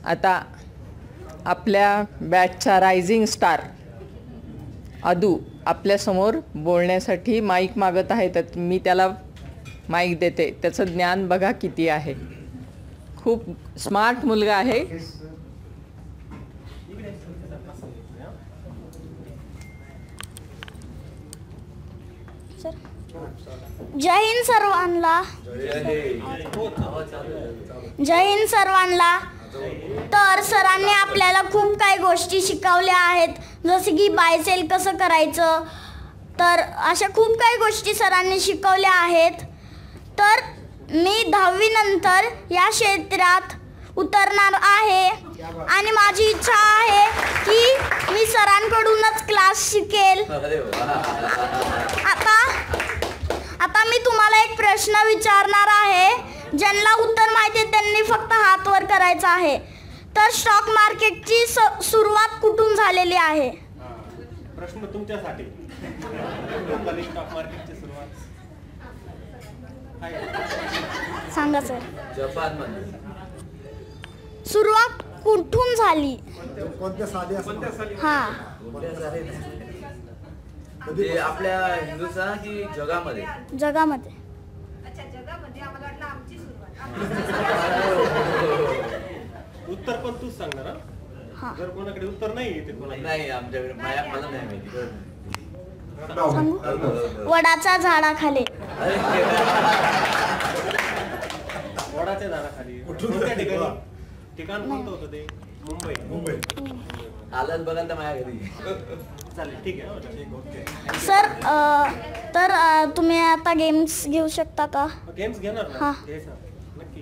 आता आपल्या बॅचचा rising star अदू आपल्यासमोर बोलण्यासाठी माईक मागत आहे, तर मी त्याला माईक देते. त्याचं ज्ञान बघा किती आहे. खूप स्मार्ट मुलगा आहे. जय हिंद सर्वांना. जय हिंद सर्वांना. तर सरांनी आपल्याला खूप काही गोष्टी शिकवल्या आहेत, जसे की बायसेल कसं करायचं. तर अशा खूप काही गोष्टी सरांनी शिकवल्या आहेत. तर मी 10वी नंतर या क्षेत्रात उतरणार आहे आणि माझी इच्छा आहे की मी सरांकडूनच क्लास शिकेल. आता मी तुम्हाला एक प्रश्न विचारणार आहे. ज्यांना उत्तर माहिती आहे त्यांनी फक्त हात वर करायचा आहे. तर स्टॉक मार्केटची सुरुवात कुठून झालेली आहे? प्रश्न तुमच्यासाठी. कुठून झाली स्टॉक मार्केटची सुरुवात? सांगा सर. जपानमध्ये. सुरुवात कुठून झाली? कोणत्या साली? हां, म्हणजे आपल्या हिंदुस्थान की जगामध्ये? जगामध्ये. अच्छा, जगामध्ये. आम्हाला वाटलं आमची सुरुवात. उत्तर पण तूच सांगणार हां. जर कोणाकडे उत्तर नाही येते कोणाला? नाही, आमच्याकडे मला नाही माहिती. सांगू? वडाच्या झाडाखाली. वडाच्या झाडाखाली. कोणत्या ठिकाणी? ठिकाण कोणतं होतं ते? मुंबई. आलाच बघा तर माझ्या घरी. चालेल, ठीक आहे. सर तर तुम्ही आता गेम्स घेऊ शकता का? गेम्स घेणार ना? हां. घ्यायचा नक्की.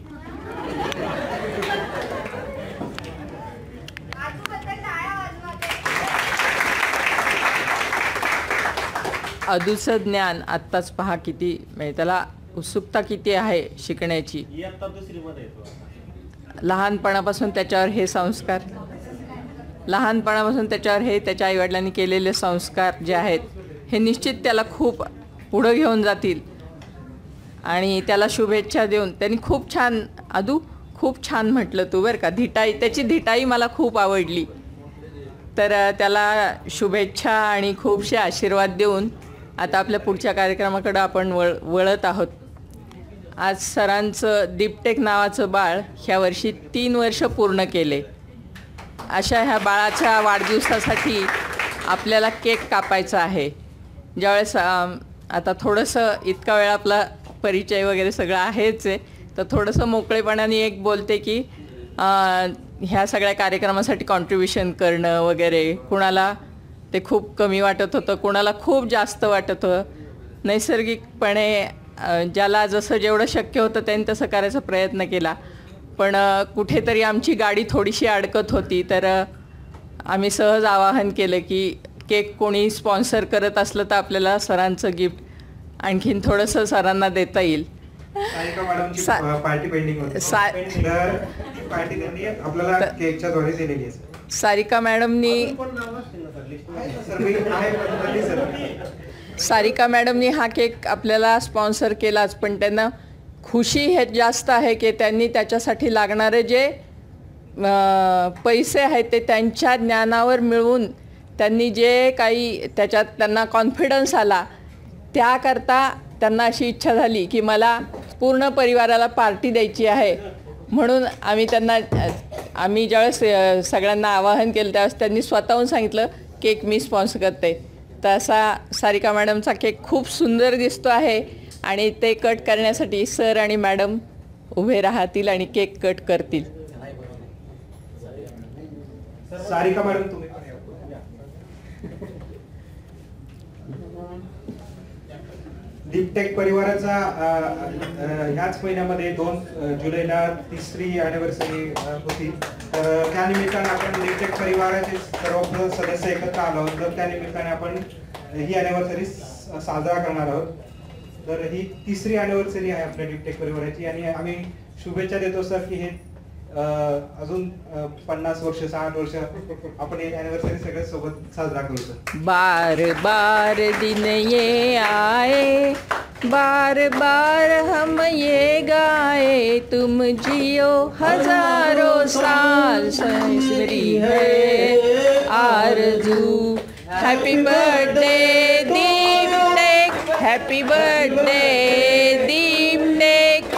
अदूचं ज्ञान आत्ताच पहा किती, म्हणजे त्याला उत्सुकता किती आहे शिकण्याची. इयत्ता दुसरीमध्ये येतो. लहानपणापासून त्याच्यावर हे संस्कार, लहानपणापासून त्याच्यावर हे त्याच्या आईवडिलांनी केलेले संस्कार जे आहेत हे निश्चित त्याला खूप पुढं घेऊन जातील. आणि त्याला शुभेच्छा देऊन त्यांनी खूप छान, अदू खूप छान म्हटलं तू बरं का. त्याची धिटाई मला खूप आवडली. तर त्याला शुभेच्छा आणि खूपसे आशीर्वाद देऊन आता आपल्या पुढच्या कार्यक्रमाकडं आपण वळत आहोत. आज सरांचं दीपटेक नावाचं बाळ ह्या वर्षी 3 वर्ष पूर्ण केले. अशा ह्या बाळाच्या वाढदिवसासाठी आपल्याला केक कापायचा आहे. ज्यावेळेस आता थोडंसं इतका वेळ आपला परिचय वगैरे सगळं आहेच आहे, तर थोडंसं मोकळेपणाने एक बोलते की ह्या सगळ्या कार्यक्रमासाठी कॉन्ट्रीब्युशन करणं वगैरे, कुणाला ते खूप कमी वाटत होतं, कुणाला खूप जास्त वाटत होतं. नैसर्गिकपणे ज्याला जसं जेवढं शक्य होतं त्यांनी तसं करायचा प्रयत्न केला. पण कुठेतरी आमची गाडी थोडीशी अडकत होती, तर आम्ही सहज आवाहन केलं की केक कोणी स्पॉन्सर करत असलं तर आपल्याला सरांचं गिफ्ट आणखीन थोडंसं सरांना देता येईल. सारिका मॅडमची पार्टी पेंडिंग होती. तर पार्टी त्यांनी आपल्याला केकच्या द्वारे दिलेली आहे. सारिका मॅडमनी हा केक आपल्याला स्पॉन्सर केलाच, पण त्यांना खुशी हे जास्त आहे की त्यांनी त्याच्यासाठी लागणारे जे पैसे आहेत ते त्यांच्या ज्ञानावर मिळवून त्यांनी जे काही त्याच्यात त्यांना कॉन्फिडन्स आला, त्याकरता त्यांना अशी इच्छा झाली की मला पूर्ण परिवाराला पार्टी द्यायची आहे. म्हणून आम्ही ज्यावेळेस सगळ्यांना आवाहन केलं त्यावेळेस त्यांनी स्वतःहून सांगितलं केक मी स्पॉन्सर करते. तर असा सारिका मॅडमचा केक खूप सुंदर दिसतो आहे आणि ते कट करण्यासाठी सर आणि मॅडम उभे राहतील आणि केक कट करतील. सारिका मॅडम तुम्ही दीपटेक परिवाराचा ह्याच महिन्यामध्ये 2 जुलैला 3री अॅनिव्हर्सरी होती. तर त्यानिमित्ताने आपण दीपटेक परिवाराचे सर्व सदस्य एकत्र आलो आहोत. तर त्यानिमित्ताने आपण ही अॅनिव्हर्सरी साजरा करणार आहोत. तर ही 3री अॅनिव्हर्सरी आहे आपल्या दीपटेक परिवाराची आणि आम्ही शुभेच्छा देतो सर की हे अजून 50 वर्ष 60 वर्ष आपण ही अॅनिव्हर्सरी सगळ्या सोबत साजरा करू सर. बार बार दिन ये आए, बार बार हम ये गाए, तुम जियो हजारों साल, मेरी है आरज़ू। Happy birthday Deepak, happy birthday Deepak,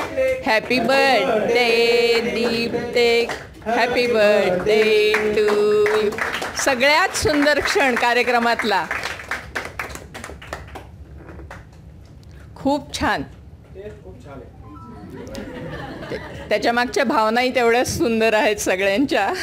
happy birthday Deepak, happy birthday to you. सगळ्यात सुंदर क्षण कार्यक्रमातला. खूप छान. त्याच्या मागच्या भावनाही तेवढ्याच सुंदर आहेत सगळ्यांच्या.